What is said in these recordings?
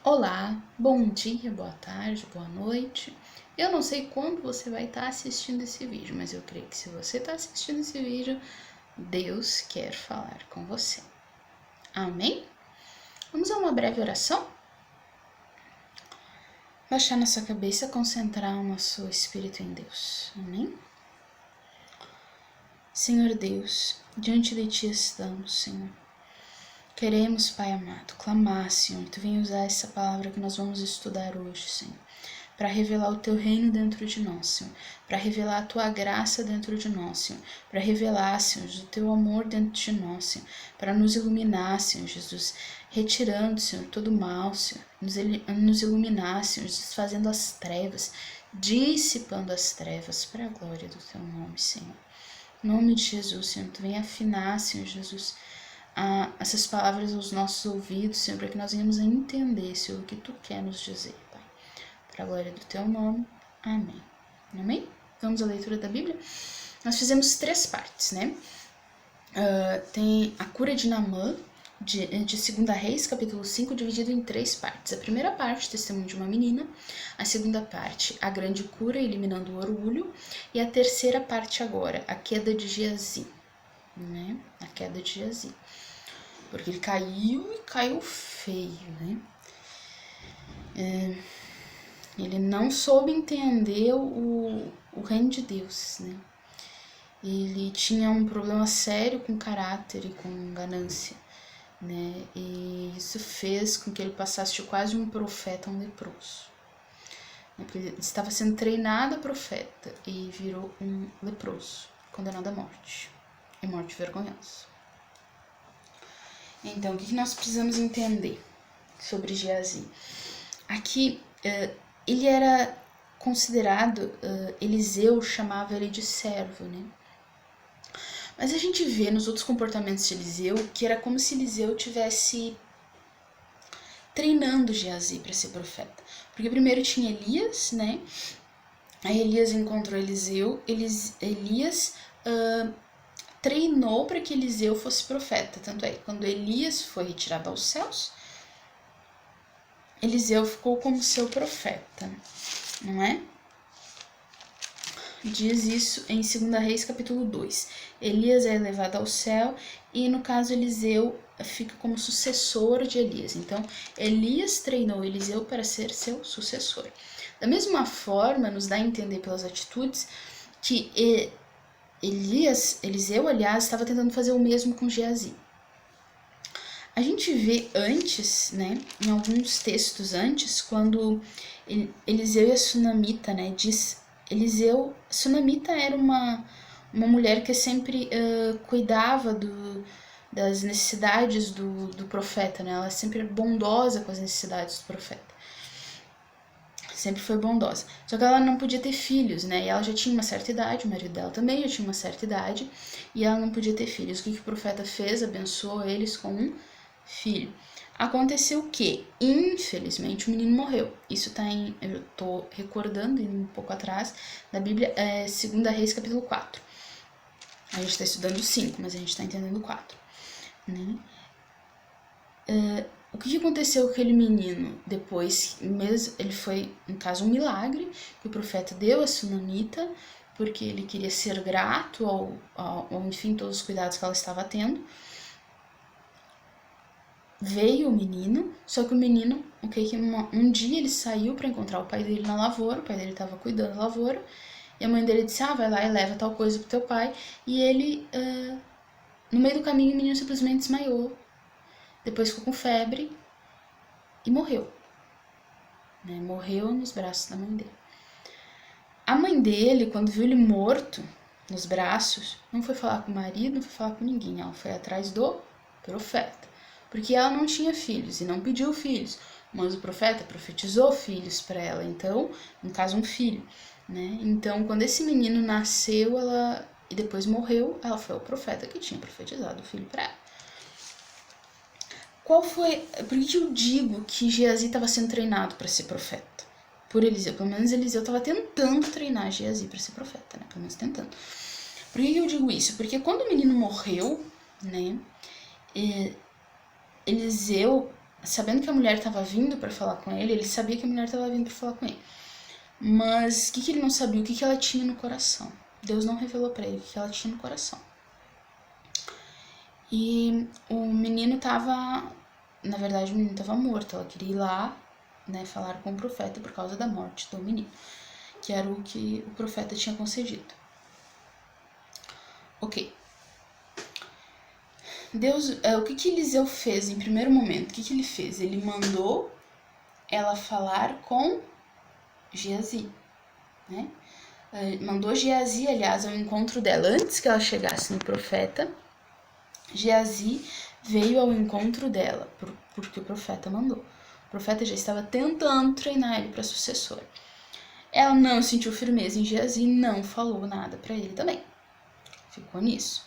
Olá, bom dia, boa tarde, boa noite. Eu não sei quando você vai estar assistindo esse vídeo, mas eu creio que se você está assistindo esse vídeo, Deus quer falar com você. Amém? Vamos a uma breve oração? Baixar nossa cabeça, concentrar o nosso espírito em Deus. Amém? Senhor Deus, diante de Ti estamos, Senhor. Queremos, Pai amado, clamar, Senhor, Tu vem usar essa palavra que nós vamos estudar hoje, Senhor, para revelar o Teu reino dentro de nós, Senhor, para revelar a Tua graça dentro de nós, Senhor, para revelar, Senhor, o Teu amor dentro de nós, Senhor, para nos iluminar, Senhor Jesus, retirando, Senhor, todo o mal, Senhor, nos iluminar, Senhor Jesus, fazendo as trevas, dissipando as trevas para a glória do Teu nome, Senhor. Em nome de Jesus, Senhor, Tu vem afinar, Senhor Jesus, essas palavras aos nossos ouvidos, Senhor, para que nós venhamos a entender, Senhor, o que Tu quer nos dizer, Pai. Para a glória do Teu nome. Amém. Amém? Vamos à leitura da Bíblia? Nós fizemos 3 partes, né? Tem a cura de Naamã, de 2 Reis, capítulo 5, dividido em 3 partes. A primeira parte, testemunho de uma menina. A segunda parte, a grande cura, eliminando o orgulho. E a terceira parte agora, a queda de Geazi, né? A queda de Geazi. Porque ele caiu e caiu feio, né? Ele não soube entender o reino de Deus, né? Ele tinha um problema sério com caráter e com ganância, né? E isso fez com que ele passasse de quase um profeta a um leproso. Ele estava sendo treinado a profeta e virou um leproso, condenado à morte, e morte vergonhosa. Então, o que nós precisamos entender sobre Geazi? Aqui, ele era considerado, Eliseu chamava ele de servo, né? Mas a gente vê nos outros comportamentos de Eliseu que era como se Eliseu tivesse treinando Geazi para ser profeta. Porque primeiro tinha Elias, né? Aí Elias encontrou Eliseu, Elias treinou para que Eliseu fosse profeta. Tanto é que quando Elias foi retirado aos céus, Eliseu ficou como seu profeta, não é? Diz isso em 2 Reis, capítulo 2. Elias é elevado ao céu e, no caso, Eliseu fica como sucessor de Elias. Então, Elias treinou Eliseu para ser seu sucessor. Da mesma forma, nos dá a entender pelas atitudes que Eliseu, aliás, estava tentando fazer o mesmo com Geazi. A gente vê antes, né, em alguns textos antes, quando Eliseu e a Sunamita, né, diz... Sunamita era uma mulher que sempre cuidava das necessidades do profeta, né, ela sempre era bondosa com as necessidades do profeta. Sempre foi bondosa. Só que ela não podia ter filhos, né? E ela já tinha uma certa idade, o marido dela também já tinha uma certa idade, e ela não podia ter filhos. O que o profeta fez? Abençoou eles com um filho. Aconteceu o quê? Infelizmente, o menino morreu. Isso tá eu tô recordando um pouco atrás, da Bíblia, 2 Reis, capítulo 4. A gente tá estudando 5, mas a gente tá entendendo 4. Né? O que aconteceu com aquele menino depois? Ele foi, no caso, um milagre que o profeta deu a Sunamita, porque ele queria ser grato ao enfim, todos os cuidados que ela estava tendo. Veio o menino, só que o menino, um dia ele saiu para encontrar o pai dele na lavoura, o pai dele estava cuidando da lavoura, e a mãe dele disse, vai lá e leva tal coisa pro teu pai, e ele, no meio do caminho, o menino simplesmente desmaiou. Depois ficou com febre e morreu. Né? Morreu nos braços da mãe dele. A mãe dele, quando viu ele morto nos braços, não foi falar com o marido, não foi falar com ninguém. Ela foi atrás do profeta. Porque ela não tinha filhos e não pediu filhos. Mas o profeta profetizou filhos para ela. Então, no caso, um filho. Né? Então, quando esse menino nasceu e depois morreu, ela foi ao profeta que tinha profetizado o filho para ela. Por que eu digo que Geazi estava sendo treinado para ser profeta? Por Eliseu. Pelo menos Eliseu estava tentando treinar Geazi para ser profeta, né? Pelo menos tentando. Por que eu digo isso? Porque quando o menino morreu, né? Eliseu sabendo que a mulher estava vindo para falar com ele, ele sabia que a mulher estava vindo para falar com ele. Mas o que ele não sabia? O que ela tinha no coração. Deus não revelou para ele o que ela tinha no coração. E o menino estava... Na verdade, o menino estava morto. Ela queria ir lá, né, falar com o profeta por causa da morte do menino, que era o que o profeta tinha concedido. Ok. Deus, o que Eliseu fez em primeiro momento? O que ele fez? Ele mandou ela falar com Geazi, né? Mandou Geazi, aliás, ao encontro dela. Antes que ela chegasse no profeta, Geazi veio ao encontro dela, porque o profeta mandou. O profeta já estava tentando treinar ele para sucessor. Ela não sentiu firmeza em Geazi e não falou nada para ele também. Ficou nisso.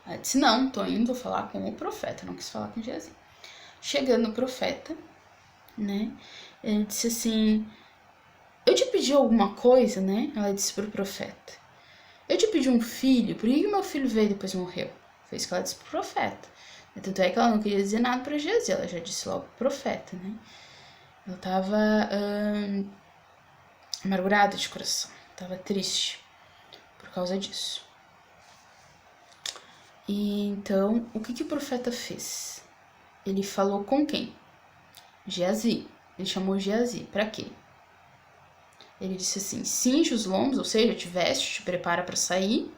Ela disse, não, tô indo falar com o profeta, não quis falar com Geazi. Chegando no profeta, né, ele disse assim, eu te pedi alguma coisa, né? Ela disse pro profeta, eu te pedi um filho, por que meu filho veio e depois morreu? Foi isso que ela disse pro profeta. Tanto é que ela não queria dizer nada pra Geazi, ela já disse logo pro profeta, né? Ela tava amargurada de coração, tava triste por causa disso. E então, o que o profeta fez? Ele falou com quem? Geazi. Ele chamou Geazi. Pra quê? Ele disse assim, cinge os lombos, ou seja, te veste, te prepara para sair.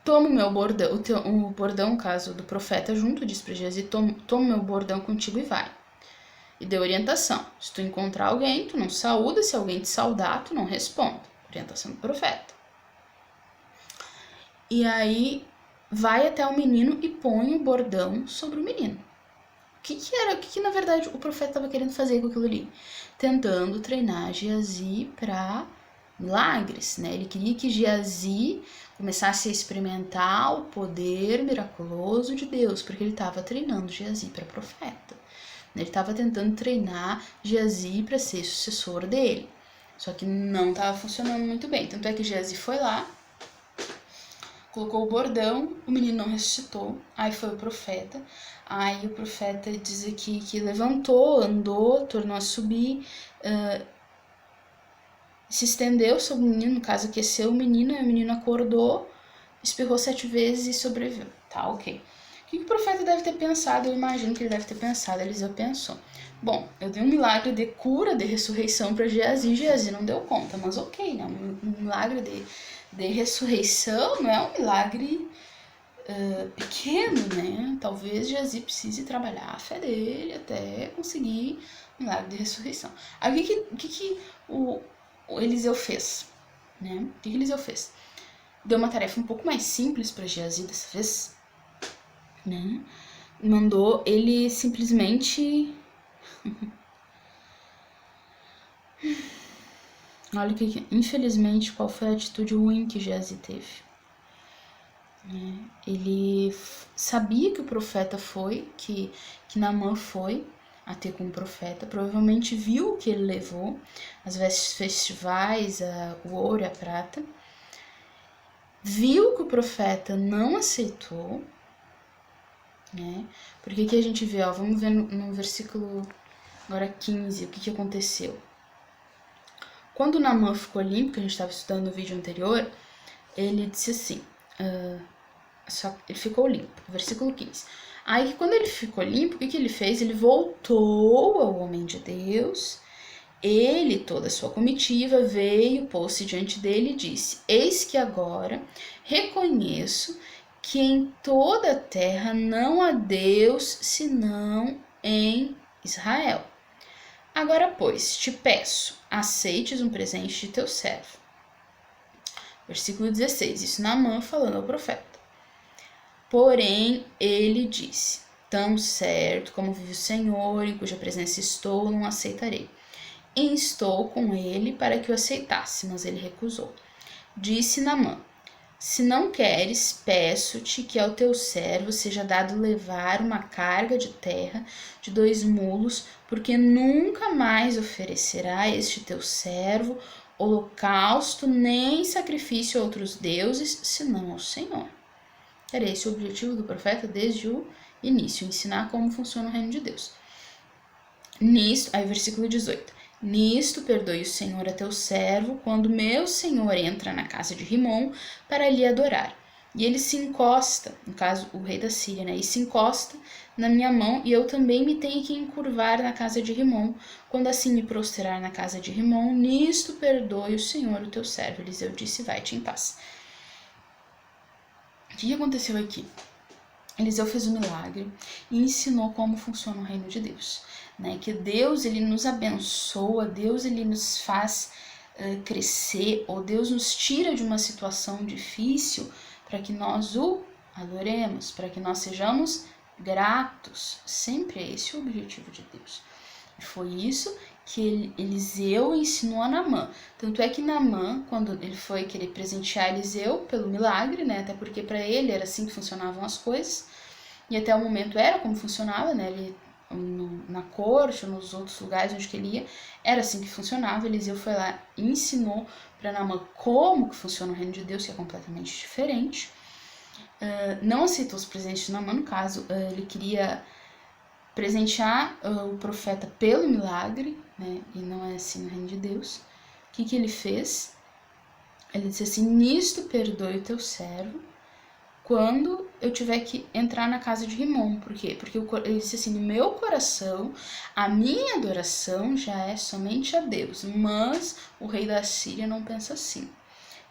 Toma o meu bordão, o bordão, caso do profeta junto, disse pra Geazi, toma o meu bordão contigo e vai. E deu orientação. Se tu encontrar alguém, tu não saúda, se alguém te saudar, tu não responde. Orientação do profeta. E aí, vai até o menino e põe o bordão sobre o menino. O que na verdade o profeta estava querendo fazer com aquilo ali? Tentando treinar Geazi para milagres, né? Ele queria que Geazi começasse a experimentar o poder miraculoso de Deus, porque ele estava treinando Geazi para profeta. Ele estava tentando treinar Geazi para ser sucessor dele. Só que não estava funcionando muito bem. Tanto é que Geazi foi lá, colocou o bordão, o menino não ressuscitou, aí foi o profeta. Aí o profeta diz aqui que levantou, andou, tornou a subir, se estendeu sobre o menino, no caso aqueceu o menino, e o menino acordou, espirrou 7 vezes e sobreviveu. Tá, ok. O que o profeta deve ter pensado? Eu imagino que ele deve ter pensado, Eliseu pensou. Bom, eu dei um milagre de cura, de ressurreição para Geazi, Geazi não deu conta, mas ok, né? Um milagre de ressurreição não é um milagre pequeno, né? Talvez Geazi precise trabalhar a fé dele até conseguir o milagre de ressurreição. Aí o que o Eliseu fez? Né? O que Eliseu fez? Deu uma tarefa um pouco mais simples para Geazi dessa vez, né? Mandou ele simplesmente... Olha que, infelizmente, qual foi a atitude ruim que Geazi teve. Ele sabia que o profeta foi, que Naamã foi a ter com o profeta, provavelmente viu o que ele levou, as vestes festivais, o ouro e a prata, viu que o profeta não aceitou, né? Porque aqui a gente vê, ó, vamos ver no versículo agora 15, o que aconteceu. Quando Naamã ficou limpo, que a gente estava estudando no vídeo anterior, ele disse assim, ele ficou limpo, versículo 15. Aí quando ele ficou limpo, o que ele fez? Ele voltou ao homem de Deus, ele, toda a sua comitiva, veio, pôs-se diante dele e disse, eis que agora reconheço que em toda a terra não há Deus senão em Israel. Agora, pois, te peço, aceites um presente de teu servo. Versículo 16, isso Naamã falando ao profeta. Porém, ele disse, tão certo como vive o Senhor, em cuja presença estou, não aceitarei. E instou com ele para que o aceitasse, mas ele recusou. Disse Naamã, se não queres, peço-te que ao teu servo seja dado levar uma carga de terra de 2 mulos, porque nunca mais oferecerá este teu servo holocausto nem sacrifício a outros deuses, senão ao Senhor. Era esse o objetivo do profeta desde o Início, ensinar como funciona o reino de Deus. Nisto, aí versículo 18. Nisto perdoe o Senhor a teu servo, quando meu senhor entra na casa de Rimom para lhe adorar. E ele se encosta, no caso o rei da Síria, né? E se encosta na minha mão, e eu também me tenho que encurvar na casa de Rimom. Quando assim me prostrar na casa de Rimom, nisto perdoe o Senhor o teu servo. Eliseu disse, vai-te em paz. O que aconteceu aqui? Eliseu fez um milagre e ensinou como funciona o reino de Deus, né? Que Deus, ele nos abençoa, Deus, ele nos faz crescer, ou Deus nos tira de uma situação difícil para que nós o adoremos, para que nós sejamos gratos. Sempre é esse o objetivo de Deus. E foi isso que Eliseu ensinou a Naamã. Tanto é que Naamã, quando ele foi querer presentear Eliseu pelo milagre, né? Até porque para ele era assim que funcionavam as coisas. E até o momento era como funcionava, né? Ele, na corte, ou nos outros lugares onde ele ia, era assim que funcionava. Eliseu foi lá e ensinou para Naamã como que funciona o reino de Deus, que é completamente diferente. Não aceitou os presentes de Naamã, no caso, ele queria presentear o profeta pelo milagre, né? E não é assim no reino de Deus. O que ele fez? Ele disse assim, nisto perdoe o teu servo, quando eu tiver que entrar na casa de Rimom. Por quê? Porque ele disse assim, no meu coração, a minha adoração já é somente a Deus, mas o rei da Síria não pensa assim.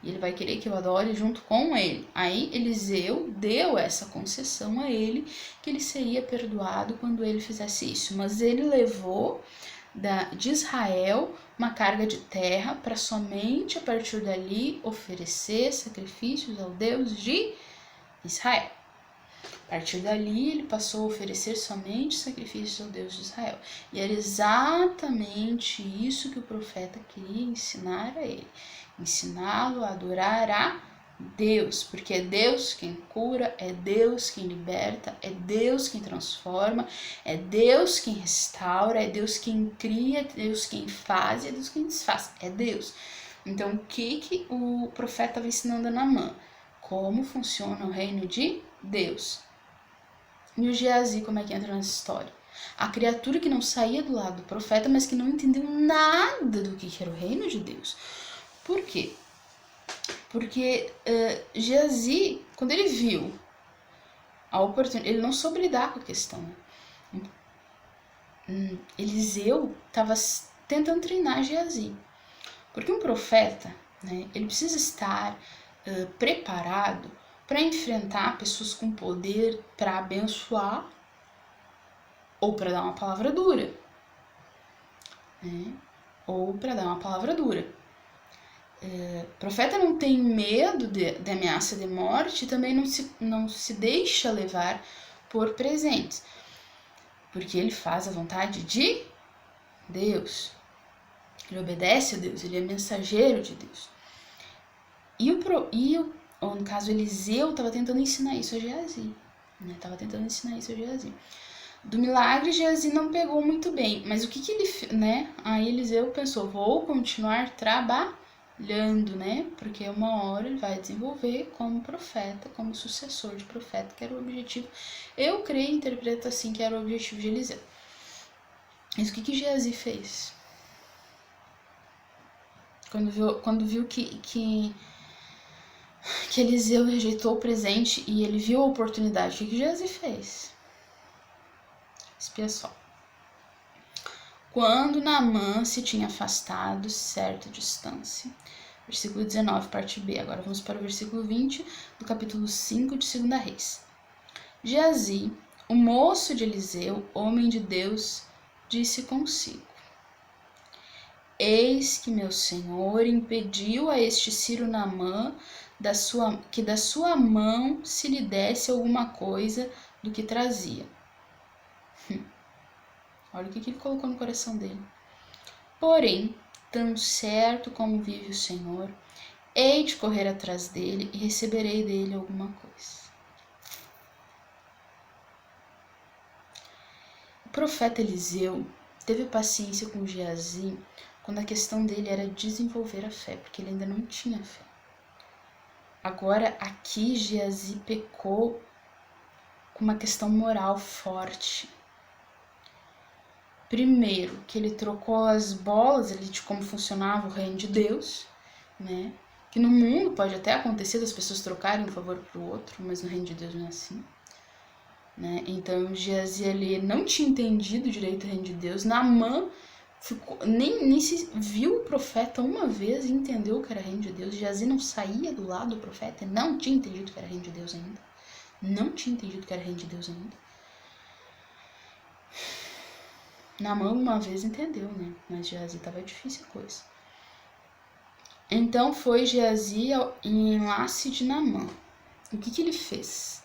E ele vai querer que eu adore junto com ele. Aí Eliseu deu essa concessão a ele, que ele seria perdoado quando ele fizesse isso. Mas ele levou de Israel uma carga de terra para somente a partir dali oferecer sacrifícios ao Deus de Israel. A partir dali, ele passou a oferecer somente sacrifícios ao Deus de Israel. E era exatamente isso que o profeta queria ensinar a ele. Ensiná-lo a adorar a Deus, porque é Deus quem cura, é Deus quem liberta, é Deus quem transforma, é Deus quem restaura, é Deus quem cria, é Deus quem faz e é Deus quem desfaz. É Deus. Então, o que o profeta estava ensinando a Naamã? Como funciona o reino de Deus. E o Geazi, como é que entra nessa história? A criatura que não saía do lado do profeta, mas que não entendeu nada do que era o reino de Deus. Por quê? Porque Geazi, quando ele viu a oportunidade, ele não soube lidar com a questão. Eliseu estava tentando treinar Geazi. Porque um profeta, né, ele precisa estar preparado para enfrentar pessoas com poder para abençoar ou para dar uma palavra dura, né? Ou para dar uma palavra dura. O profeta não tem medo de ameaça de morte e também não se deixa levar por presentes, porque ele faz a vontade de Deus. Ele obedece a Deus, ele é mensageiro de Deus. Ou no caso, Eliseu estava tentando ensinar isso a Geazi. Do milagre, Geazi não pegou muito bem. Mas o que ele fez, né? Aí Eliseu pensou, vou continuar trabalhando, né? Porque uma hora ele vai desenvolver como profeta, como sucessor de profeta, que era o objetivo. Eu creio e interpreto assim que era o objetivo de Eliseu. Mas o que Geazi fez? Quando viu que Eliseu rejeitou o presente e ele viu a oportunidade, o que Geazi fez? Espia só. Quando Naamã se tinha afastado certa distância. Versículo 19, parte B. Agora vamos para o versículo 20 do capítulo 5 de 2 Reis. Geazi, o moço de Eliseu, homem de Deus, disse consigo: Eis que meu senhor impediu a este Ciro Naamã que da sua mão se lhe desse alguma coisa do que trazia. Olha o que ele colocou no coração dele. Porém, tão certo como vive o Senhor, hei de correr atrás dele e receberei dele alguma coisa. O profeta Eliseu teve paciência com Geazi quando a questão dele era desenvolver a fé, porque ele ainda não tinha fé. Agora, aqui, Geazi pecou com uma questão moral forte. Primeiro, que ele trocou as bolas ali de como funcionava o reino de Deus, né? Que no mundo pode até acontecer das pessoas trocarem um favor pro outro, mas no reino de Deus não é assim, né? Então, Geazi ele não tinha entendido direito o reino de Deus. Naamã nem se viu o profeta uma vez e entendeu que era reino de Deus. Geazi não saía do lado do profeta e não tinha entendido que era reino de Deus ainda. Não tinha entendido que era reino de Deus ainda. Naamã uma vez entendeu, né? Mas Geazi tava difícil a coisa. Então foi Geazi em enlace de Naamã. O que ele fez?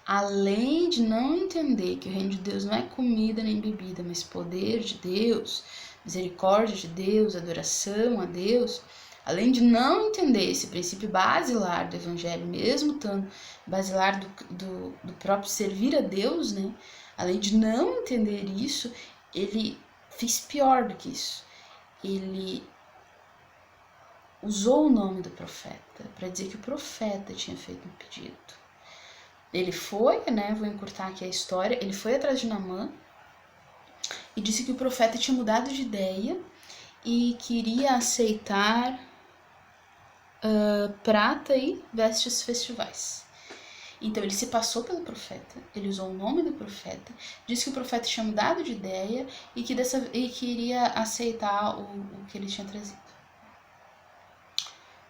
Além de não entender que o reino de Deus não é comida nem bebida, mas poder de Deus, misericórdia de Deus, adoração a Deus, além de não entender esse princípio basilar do evangelho, mesmo tanto basilar do próprio servir a Deus, né? Além de não entender isso, ele fez pior do que isso. Ele usou o nome do profeta para dizer que o profeta tinha feito um pedido. Ele foi, né, vou encurtar aqui a história, ele foi atrás de Naamã e disse que o profeta tinha mudado de ideia e queria aceitar prata e vestes festivais. Então ele se passou pelo profeta, ele usou o nome do profeta, disse que o profeta tinha mudado de ideia e que iria aceitar o que ele tinha trazido.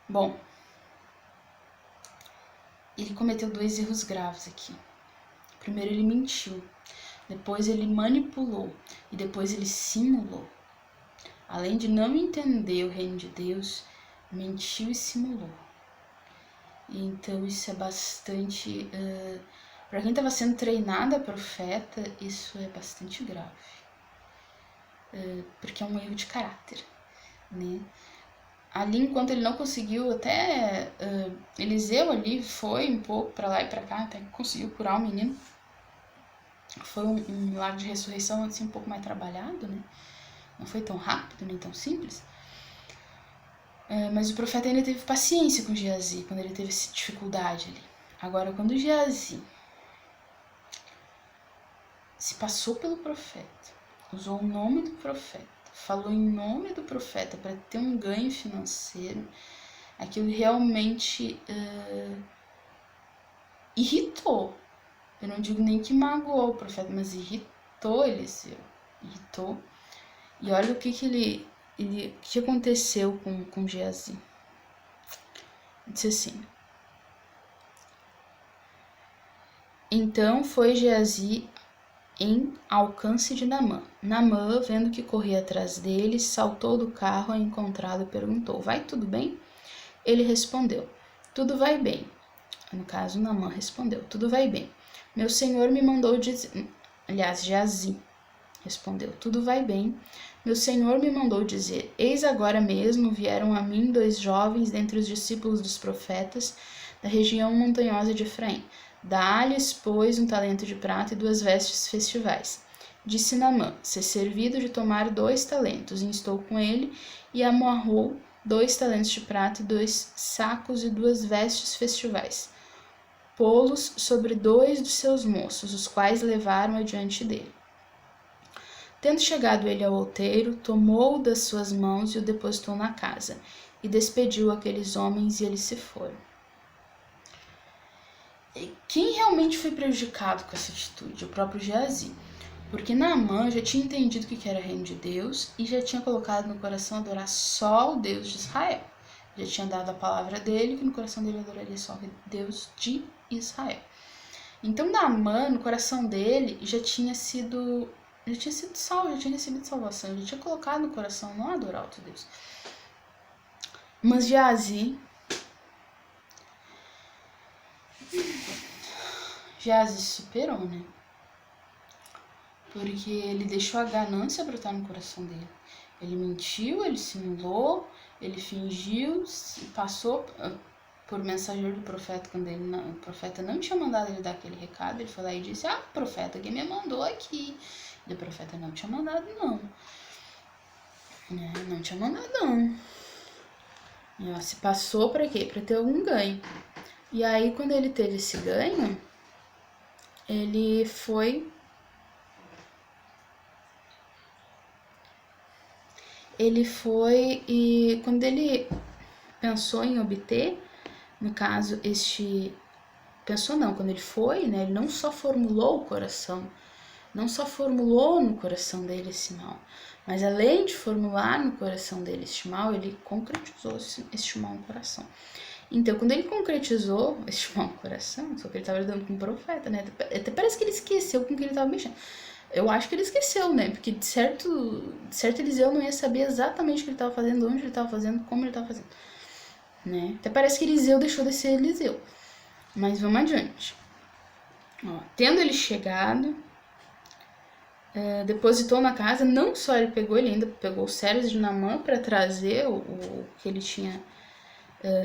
Bom, ele cometeu 2 erros graves aqui. Primeiro ele mentiu, depois ele manipulou e depois ele simulou. Além de não entender o reino de Deus, mentiu e simulou. Então isso é bastante... para quem estava sendo treinado a profeta, isso é bastante grave. Porque é um erro de caráter, né? Ali, enquanto ele não conseguiu, até Eliseu ali foi um pouco para lá e para cá, até que conseguiu curar o menino. Foi um milagre de ressurreição assim, um pouco mais trabalhado, né? Não foi tão rápido, nem tão simples. Mas o profeta ainda teve paciência com Geazi, quando ele teve essa dificuldade ali. Agora, quando Geazi se passou pelo profeta, usou o nome do profeta, falou em nome do profeta para ter um ganho financeiro, aquilo realmente irritou. Eu não digo nem que magoou o profeta, mas irritou Eliseu. Irritou. E olha o que aconteceu com Geazi. Disse assim: então foi Geazi em alcance de Naamã. Naamã, vendo que corria atrás dele, saltou do carro a encontrá-lo e perguntou: vai tudo bem? Ele respondeu: tudo vai bem. No caso, Naamã respondeu: tudo vai bem. Meu senhor me mandou dizer... Aliás, Geazi respondeu: tudo vai bem. Meu senhor me mandou dizer: eis agora mesmo vieram a mim 2 jovens dentre os discípulos dos profetas da região montanhosa de Efraim. Dá-lhes, pois, 1 talento de prata e 2 vestes festivais. Disse Naamã: ser servido de tomar 2 talentos, e instou com ele, e amarrou 2 talentos de prata e 2 sacos e 2 vestes festivais. Pô-los sobre 2 dos seus moços, os quais levaram adiante dele. Tendo chegado ele ao outeiro, tomou-o das suas mãos e o depositou na casa, e despediu aqueles homens e eles se foram. E quem realmente foi prejudicado com essa atitude? O próprio Geazi. Porque Naamã já tinha entendido o que era reino de Deus e já tinha colocado no coração adorar só o Deus de Israel. Já tinha dado a palavra dele que no coração dele adoraria só o Deus de Israel. Então Naamã, no coração dele, já tinha sido salvo, já tinha recebido salvação, já tinha colocado no coração não adorar outro Deus. Mas Geazi superou, né? Porque ele deixou a ganância brotar no coração dele. Ele mentiu, ele simulou, ele fingiu, passou por mensageiro do profeta quando o profeta não tinha mandado ele dar aquele recado. Ele foi lá e disse: profeta, quem me mandou aqui? E o profeta não tinha mandado, não. Não tinha mandado, não. E ela se passou para quê? Para ter algum ganho. E aí, quando ele teve esse ganho, ele foi e quando ele pensou em obter, no caso, quando ele foi, né, ele não só formulou no coração dele esse mal, mas além de formular no coração dele este mal, ele concretizou este mal no coração. Então, quando ele concretizou este mal no coração, só que ele estava lidando com um profeta, né, até parece que ele esqueceu com quem ele estava mexendo. Eu acho que ele esqueceu, né? Porque de certo Eliseu não ia saber exatamente o que ele estava fazendo, onde ele estava fazendo, como ele estava fazendo, né? Até parece que Eliseu deixou de ser Eliseu. Mas vamos adiante. Ó, tendo ele chegado, depositou na casa, não só ele ainda pegou os servos de Naamã para trazer o que ele tinha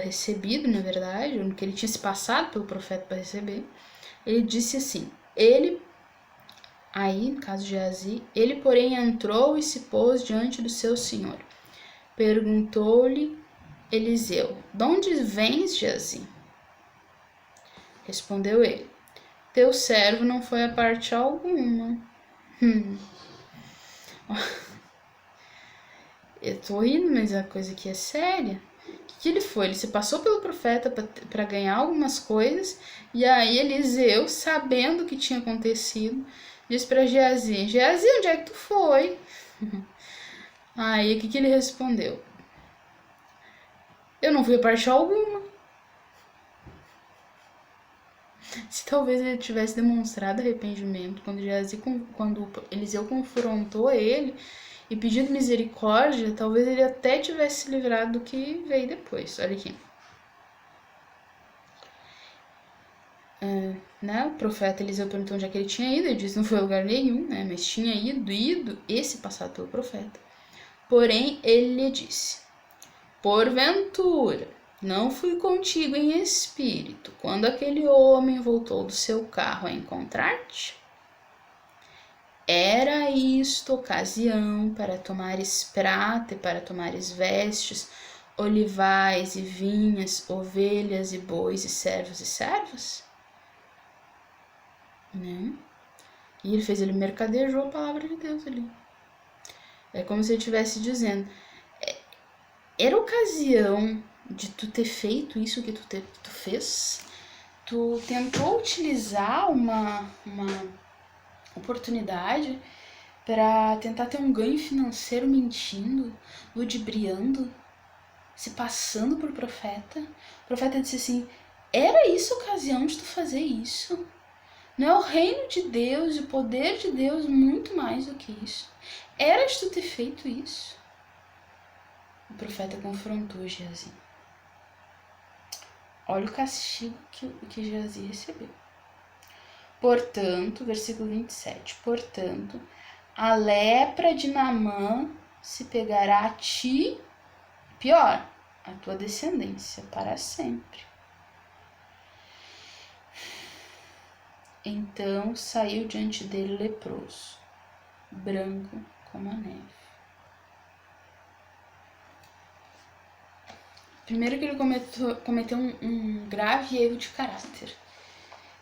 recebido, na verdade, o que ele tinha se passado pelo profeta para receber. Ele disse assim, Aí, no caso de Geazi, ele, porém, entrou e se pôs diante do seu senhor. Perguntou-lhe Eliseu, de onde vens, Geazi? Respondeu ele, teu servo não foi a parte alguma. Eu tô rindo, mas a coisa aqui é séria. O que ele foi? Ele se passou pelo profeta para ganhar algumas coisas, e aí Eliseu, sabendo o que tinha acontecido, disse para Geazi, onde é que tu foi? Aí, o que ele respondeu? Eu não fui a parte alguma. Se talvez ele tivesse demonstrado arrependimento quando Eliseu confrontou ele e pedido misericórdia, talvez ele até tivesse se livrado do que veio depois. Olha aqui. Né? O profeta Eliseu perguntou onde é que ele tinha ido, ele disse que não foi a lugar nenhum, né? Mas tinha ido esse passado pelo profeta. Porém, ele lhe disse, porventura, não fui contigo em espírito quando aquele homem voltou do seu carro a encontrar-te? Era isto ocasião para tomares prata e para tomares vestes, olivais e vinhas, ovelhas e bois e servos e servas? Né? E ele mercadejou a palavra de Deus ali. É como se ele estivesse dizendo, era ocasião de tu ter feito isso que tu fez? Tu tentou utilizar uma oportunidade para tentar ter um ganho financeiro mentindo, ludibriando, se passando por profeta? O profeta disse assim, era isso a ocasião de tu fazer isso? Não é o reino de Deus e o poder de Deus muito mais do que isso? Era de tu ter feito isso? O profeta confrontou Geazi. Olha o castigo que Geazi recebeu. Portanto, versículo 27, portanto, a lepra de Naamã se pegará a ti, pior, a tua descendência para sempre. Então saiu diante dele leproso, branco como a neve. Primeiro que ele cometeu um grave erro de caráter.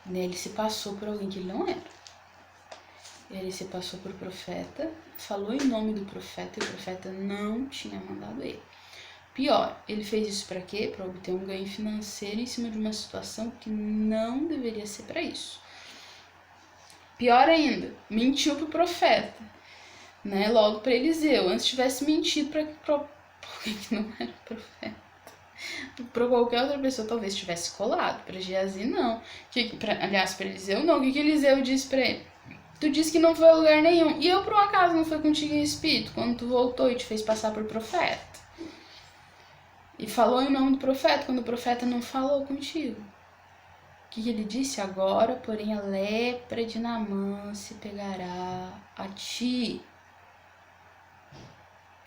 Ele se passou por alguém que ele não era. Ele se passou por profeta, falou em nome do profeta e o profeta não tinha mandado ele. Pior, ele fez isso para quê? Para obter um ganho financeiro em cima de uma situação que não deveria ser para isso. Pior ainda, mentiu pro profeta, né? Logo para Eliseu, antes tivesse mentido para alguém que não era profeta. Para qualquer outra pessoa talvez tivesse colado, para Geazi não. Aliás, para Eliseu não. O que Eliseu disse para ele? Tu disse que não foi a lugar nenhum. E eu, por um acaso, não fui contigo em espírito quando tu voltou e te fez passar por profeta? E falou em nome do profeta quando o profeta não falou contigo. O que ele disse? Agora, porém, a lepra de Naamã se pegará a ti.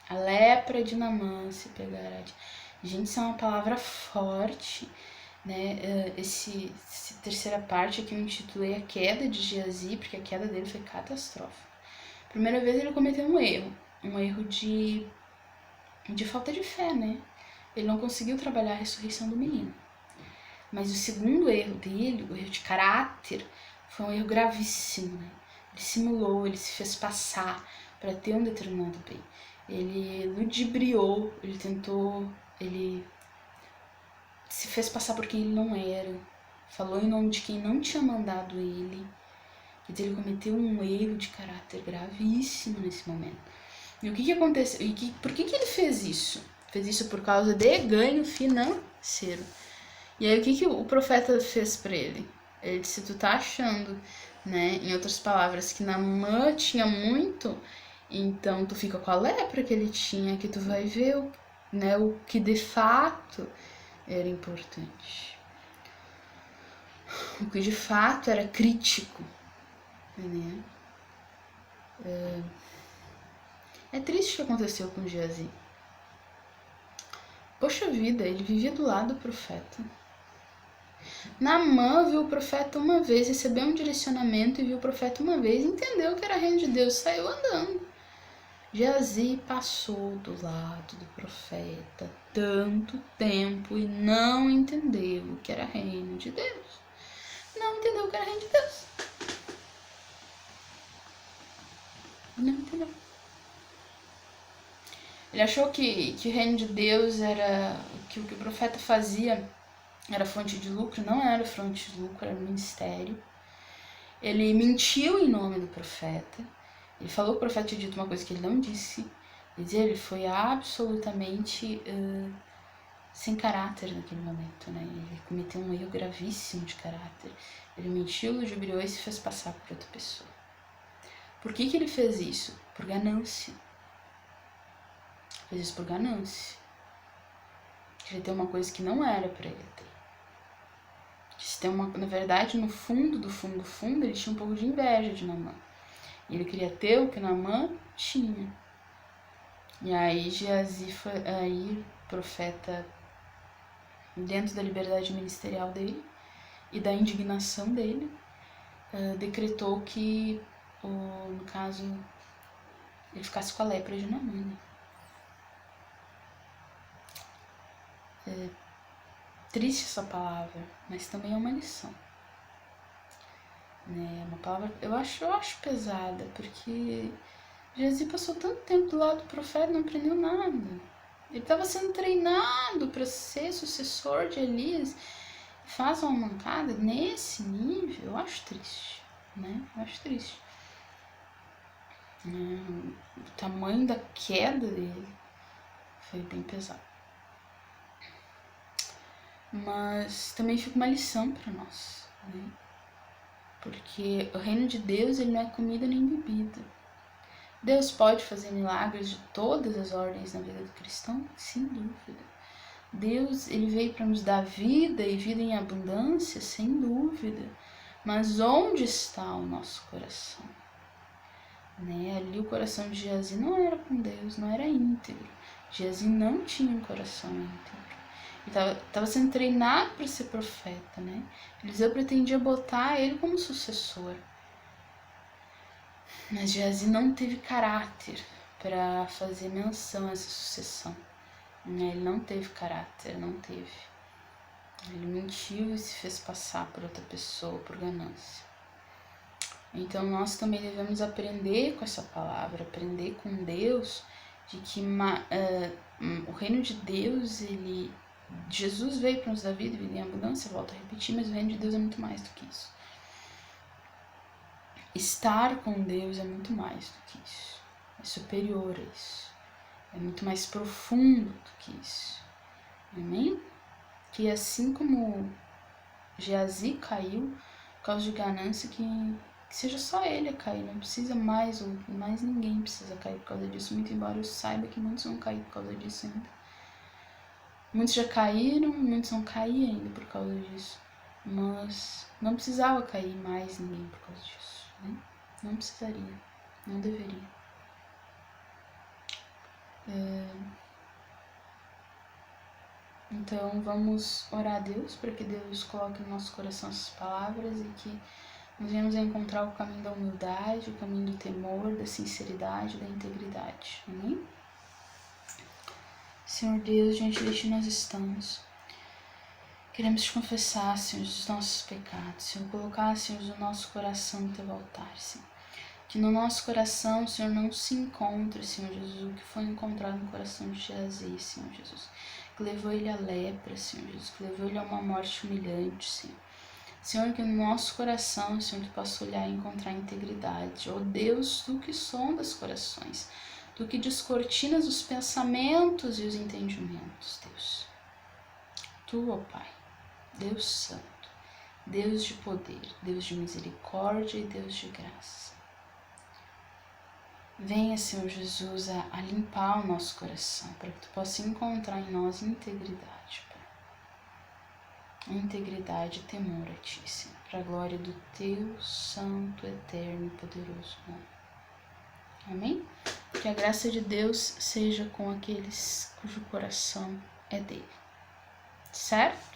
A lepra de Naamã se pegará a ti. Gente, isso é uma palavra forte, né? Essa terceira parte aqui eu intitulei a queda de Geazi, porque a queda dele foi catastrófica. Primeira vez ele cometeu um erro de falta de fé, né? Ele não conseguiu trabalhar a ressurreição do menino. Mas o segundo erro dele, o erro de caráter, Foi um erro gravíssimo, né? Ele simulou, ele se fez passar para ter um determinado bem. Ele ludibriou, ele se fez passar por quem ele não era, falou em nome de quem não tinha mandado ele. Quer dizer, ele cometeu um erro de caráter gravíssimo nesse momento. E o que aconteceu? Por que ele fez isso? Fez isso por causa de ganho financeiro. E aí o que o profeta fez para ele? Ele disse, tu tá achando, né, em outras palavras, que Naamã tinha muito, então tu fica com a lepra que ele tinha, que tu vai ver o que de fato era importante. O que de fato era crítico, né? É triste o que aconteceu com Geazi. Poxa vida, ele vivia do lado do profeta. Naamã viu o profeta uma vez, recebeu um direcionamento e viu o profeta uma vez, entendeu que era reino de Deus, saiu andando. Geazi passou do lado do profeta tanto tempo e não entendeu que era reino de Deus. Não entendeu que era reino de Deus. Não entendeu. Ele achou que o reino de Deus era que o que o profeta fazia era fonte de lucro, não era fonte de lucro, era ministério. Ele mentiu em nome do profeta. Ele falou que o profeta tinha dito uma coisa que ele não disse. Quer dizer, ele foi absolutamente sem caráter naquele momento, né? Ele cometeu um erro gravíssimo de caráter. Ele mentiu, ludibriou e se fez passar por outra pessoa. Por que ele fez isso? Por ganância. Fez isso por ganância. Queria ter uma coisa que não era para ele ter. Na verdade, no fundo do fundo, ele tinha um pouco de inveja de Naamã. E ele queria ter o que Naamã tinha. E aí aí o profeta, dentro da liberdade ministerial dele e da indignação dele, decretou que, no caso, ele ficasse com a lepra de Naamã, né? Triste essa palavra, mas também é uma lição. Né? Uma palavra, eu acho pesada, porque Geazi passou tanto tempo do lado do profeta e não aprendeu nada. Ele estava sendo treinado para ser sucessor de Elias. Faz uma mancada nesse nível, eu acho triste, né? Eu acho triste. O tamanho da queda dele foi bem pesado. Mas também fica uma lição para nós, né? Porque o reino de Deus, ele não é comida nem bebida. Deus pode fazer milagres de todas as ordens na vida do cristão? Sem dúvida. Deus, ele veio para nos dar vida e vida em abundância? Sem dúvida. Mas onde está o nosso coração? Né? Ali o coração de Geazi não era com Deus, não era íntegro. Geazi não tinha um coração íntegro. Ele estava sendo treinado para ser profeta, né? Eliseu pretendia botar ele como sucessor. Mas Geazi não teve caráter para fazer menção a essa sucessão. Ele não teve caráter, não teve. Ele mentiu e se fez passar por outra pessoa, por ganância. Então nós também devemos aprender com essa palavra, aprender com Deus, de que o reino de Deus, Jesus veio para nos dar vida e vida em abundância, volto a repetir, mas o reino de Deus é muito mais do que isso. Estar com Deus é muito mais do que isso, é superior a isso, é muito mais profundo do que isso, amém? Que assim como Geazi caiu por causa de ganância, que seja só ele a cair, não precisa mais ninguém precisa cair por causa disso, muito embora eu saiba que muitos vão cair por causa disso ainda. Muitos já caíram, muitos vão cair ainda por causa disso, mas não precisava cair mais ninguém por causa disso. Não precisaria, não deveria. Então vamos orar a Deus para que Deus coloque no nosso coração essas palavras e que nós venhamos a encontrar o caminho da humildade, o caminho do temor, da sinceridade, da integridade. Amém? Senhor Deus, diante de Ti nós estamos. Queremos te confessar, Senhor, os nossos pecados, Senhor, colocar, Senhor, o nosso coração no teu altar, Senhor. Que no nosso coração, Senhor, não se encontre, Senhor Jesus, o que foi encontrado no coração de Geazi, Senhor Jesus. Que levou ele à lepra, Senhor Jesus, que levou ele a uma morte humilhante, Senhor. Senhor, que no nosso coração, Senhor, tu possa olhar e encontrar integridade. Ó Deus, tu que sondas corações, tu que descortinas os pensamentos e os entendimentos, Deus. Tu, ó Pai, Deus Santo, Deus de poder, Deus de misericórdia e Deus de graça. Venha, Senhor Jesus, a limpar o nosso coração, para que tu possa encontrar em nós integridade, Pai. Integridade e temor a ti, Senhor, para a glória do teu santo, eterno e poderoso nome. Amém? Que a graça de Deus seja com aqueles cujo coração é dele. Certo?